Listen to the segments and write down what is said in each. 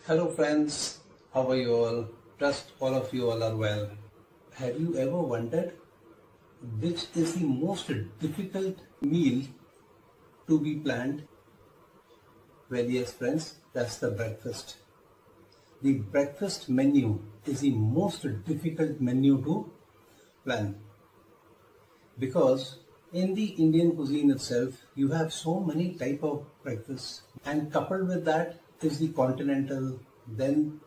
Hello friends, how are you all? Trust all of you all are well. Have you ever wondered which is the most difficult meal to be planned? Well, yes, friends, that's the breakfast. The breakfast menu is the most difficult menu to plan because in the Indian cuisine itself, you have so many type of breakfasts, and coupled with that is the continental, then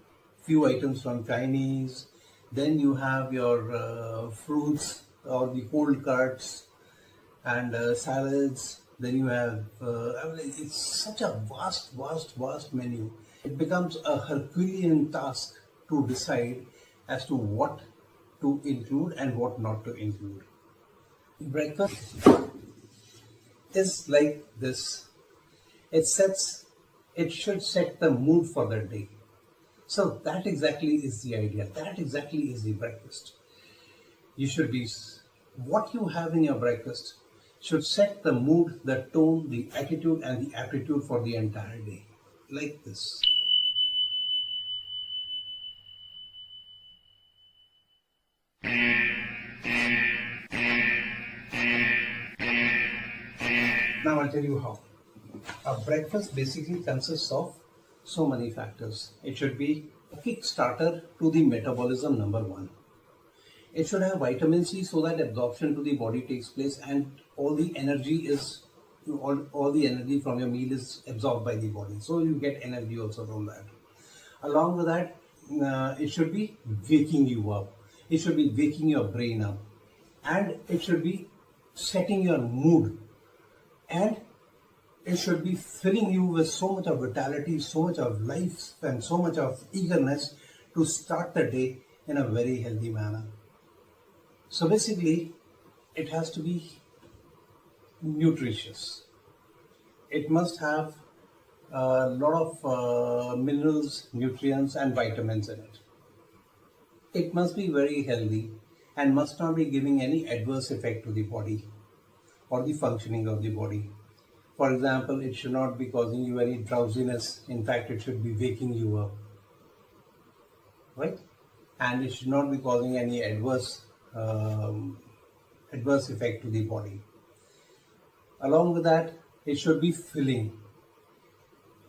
few items from Chinese, then you have your fruits or the cold cuts and salads. Then you have, it's such a vast menu. It becomes a Herculean task to decide as to what to include and what not to include. Breakfast is like this. It sets, it should set the mood for the day. So that exactly is the idea. That exactly is the breakfast. You should be, what you have in your breakfast should set the mood, the tone, the attitude, and the aptitude for the entire day. Like this. Now I'll tell you how. A breakfast basically consists of so many factors. It should be a kick starter to the metabolism, number one. It should have vitamin C so that absorption to the body takes place and all the energy is all the energy from your meal is absorbed by the body. So you get energy also from that. Along with that, it should be waking you up. It should be waking your brain up, and it should be setting your mood, and it should be filling you with so much of vitality, so much of life, and so much of eagerness to start the day in a very healthy manner. So basically, it has to be nutritious. It must have a lot of minerals, nutrients, and vitamins in it. It must be very healthy and must not be giving any adverse effect to the body or the functioning of the body. For example, it should not be causing you any drowsiness. In fact, it should be waking you up, right? And it should not be causing any adverse effect to the body. Along with that, it should be filling.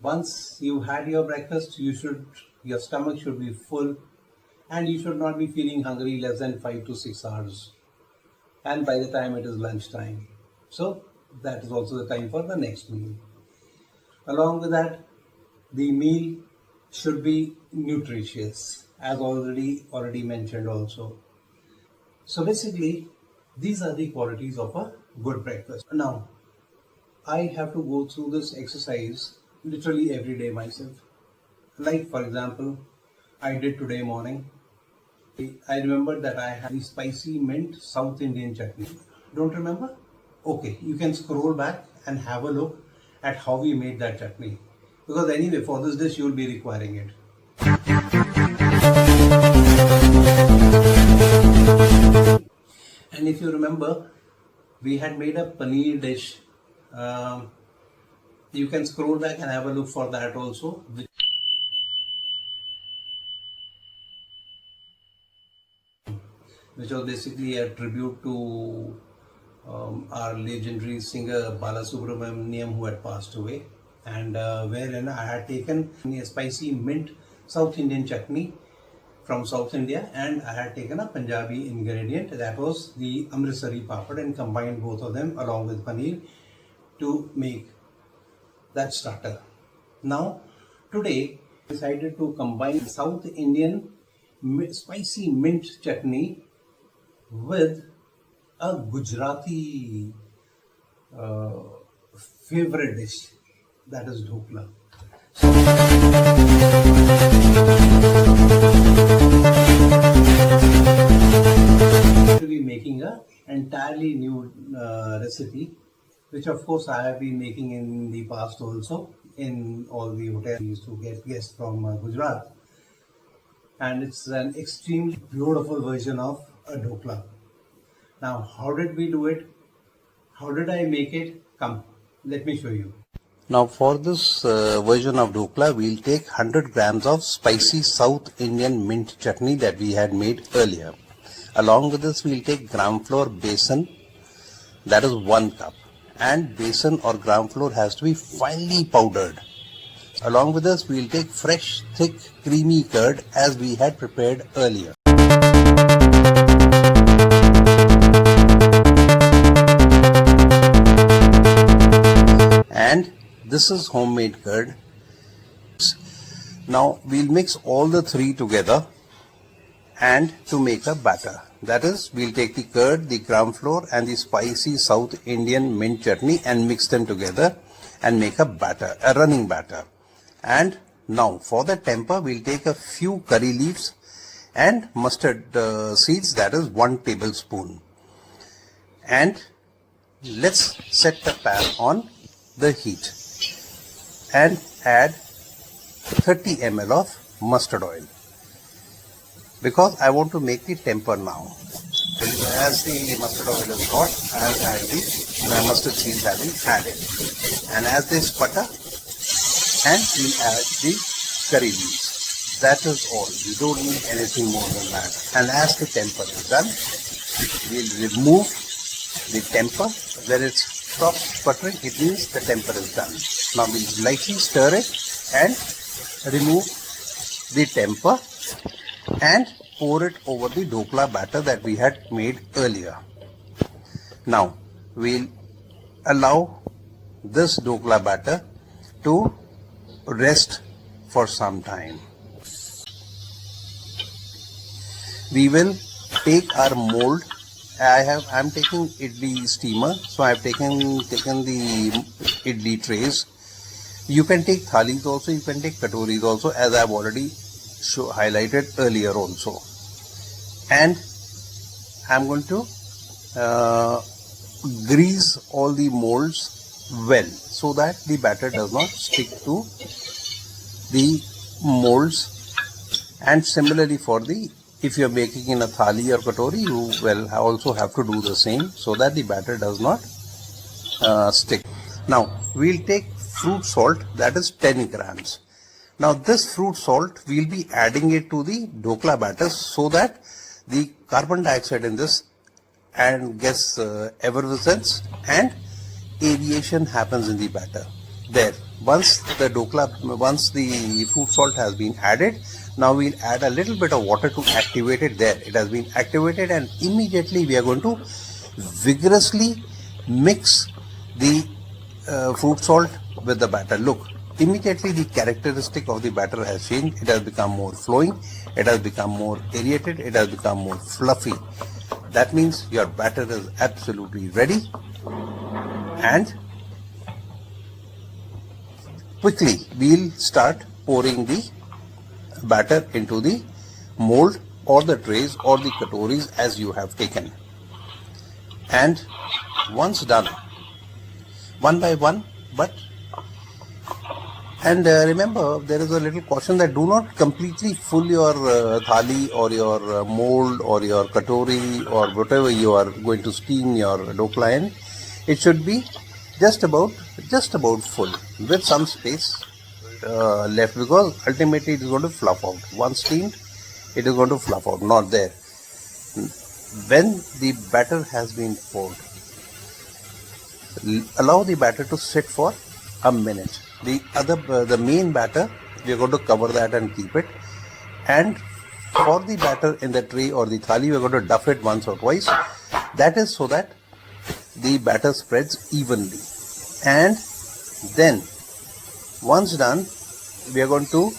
Once you had your breakfast, your stomach should be full, and you should not be feeling hungry less than 5 to 6 hours. And by the time it is lunchtime, so that is also the time for the next meal. Along with that, the meal should be nutritious, as already mentioned also. So basically, these are the qualities of a good breakfast. Now, I have to go through this exercise literally every day myself. Like for example, I did today morning. I remembered that I had the spicy mint South Indian chutney. Don't remember? Okay, you can scroll back and have a look at how we made that chutney. Because anyway, for this dish, you will be requiring it. And if you remember, we had made a paneer dish. You can scroll back and have a look for that also. Which was basically a tribute to our legendary singer Balasubramaniam, who had passed away, and wherein I had taken a spicy mint South Indian chutney from South India, and I had taken a Punjabi ingredient, that was the Amritsari papad, and combined both of them along with paneer to make that starter. Now today I decided to combine South Indian spicy mint chutney with a Gujarati favorite dish, that is dhokla. To be making a entirely new recipe, which of course I have been making in the past also in all the hotels. We used to get guests from Gujarat, and it's an extremely beautiful version of a dhokla. Now, how did we do it? How did I make it? Come, let me show you. Now for this version of dhokla, we'll take 100 grams of spicy South Indian mint chutney that we had made earlier. Along with this, we'll take gram flour besan, that is 1 cup. And besan or gram flour has to be finely powdered. Along with this, we'll take fresh, thick, creamy curd as we had prepared earlier. And this is homemade curd. Now we'll mix all the three together and to make a batter. That is, we'll take the curd, the gram flour and the spicy South Indian mint chutney and mix them together and make a batter, a running batter. And now for the temper, we'll take a few curry leaves and mustard seeds, that is 1 tablespoon. And let's set the pan on the heat and add 30 ml of mustard oil, because I want to make the temper now. As the mustard oil is hot, I'll add the mustard seeds have been added, and as they sputter, and we'll add the curry leaves. That is all. We don't need anything more than that. And as the temper is done, we'll remove the temper. When it stops sputtering, it means the temper is done. Now we'll lightly stir it and remove the temper and pour it over the dhokla batter that we had made earlier. Now we'll allow this dhokla batter to rest for some time. We will take our mold. I'm taking idli steamer, so I've taken the idli trays. You can take thalis also, you can take katoris also, as I've already highlighted earlier also. And I'm going to grease all the molds well so that the batter does not stick to the molds. And similarly for if you're making in a thali or katori, you will also have to do the same so that the batter does not stick. Now we'll take fruit salt, that is 10 grams. Now this fruit salt, we'll be adding it to the dhokla batter so that the carbon dioxide in this and gets effervescence and aeration happens in the batter. There, once the fruit salt has been added, now we'll add a little bit of water to activate it. There, it has been activated, and immediately we are going to vigorously mix the fruit salt with the batter. Look, immediately the characteristic of the batter has changed. It has become more flowing, it has become more aerated, it has become more fluffy. That means your batter is absolutely ready. And quickly we'll start pouring the batter into the mold or the trays or the katoris as you have taken. And once done, one by one, remember, there is a little caution that do not completely fill your thali or your mold or your katori or whatever you are going to steam your dhokla in. It should be just about full with some space left, because ultimately it is going to fluff out. Once steamed, it is going to fluff out, not there. When the batter has been poured, allow the batter to sit for a minute. The main batter, we are going to cover that and keep it. And for the batter in the tray or the thali, we are going to duff it once or twice. That is so that the batter spreads evenly. And then once done, we are going to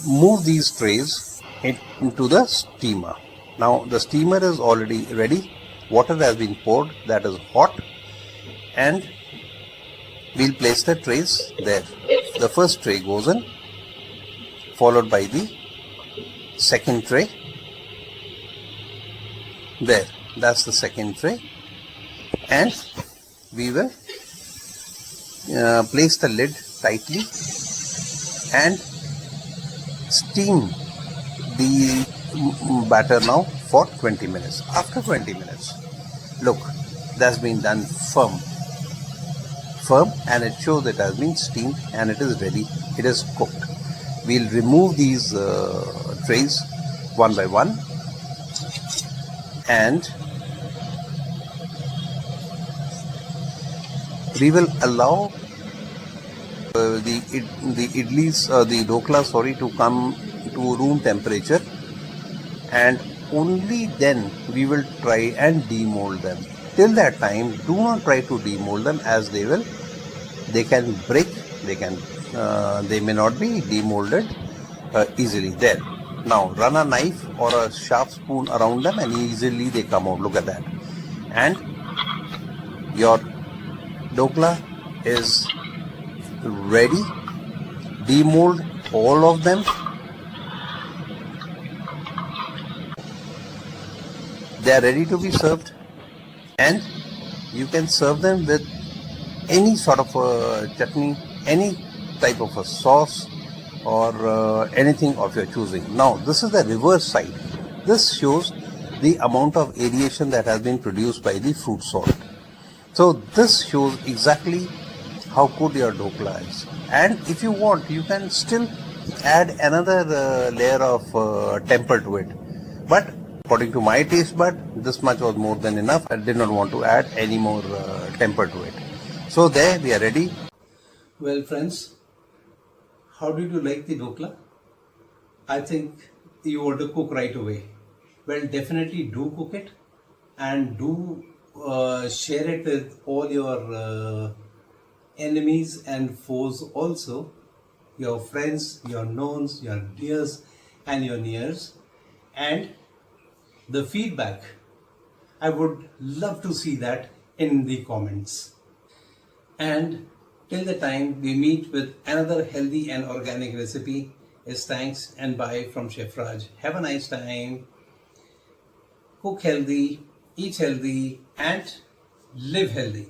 move these trays into the steamer. Now the steamer is already ready. Water has been poured, that is hot, and we'll place the trays there. The first tray goes in, followed by the second tray. There, that's the second tray. And we will place the lid tightly and steam the batter now for 20 minutes. After 20 minutes, look, that's been done firm and it shows it has been steamed and it is ready, it is cooked. We'll remove these trays one by one and we will allow the idlis, the dokla, to come to room temperature, and only then we will try and demold them. Till that time, do not try to demold them, as they can break, they may not be demolded easily. There. Now run a knife or a sharp spoon around them and easily they come out. Look at that. And your dokla is ready. Demold all of them. They are ready to be served, and you can serve them with any sort of a chutney, any type of a sauce, or anything of your choosing. Now this is the reverse side. This shows the amount of aeration that has been produced by the fruit salt. So this shows exactly how good your dokla is. And if you want, you can still add another layer of temper to it. But according to my taste bud, this much was more than enough. I did not want to add any more temper to it. So there, we are ready. Well, friends, how did you like the dokla? I think you want to cook right away. Well, definitely do cook it and do share it with all your enemies and foes also, your friends, your knowns, your dears and your nears. And the feedback, I would love to see that in the comments. And till the time we meet with another healthy and organic recipe, is thanks and bye from Chef Raj. Have a nice time. Cook healthy, eat healthy and live healthy.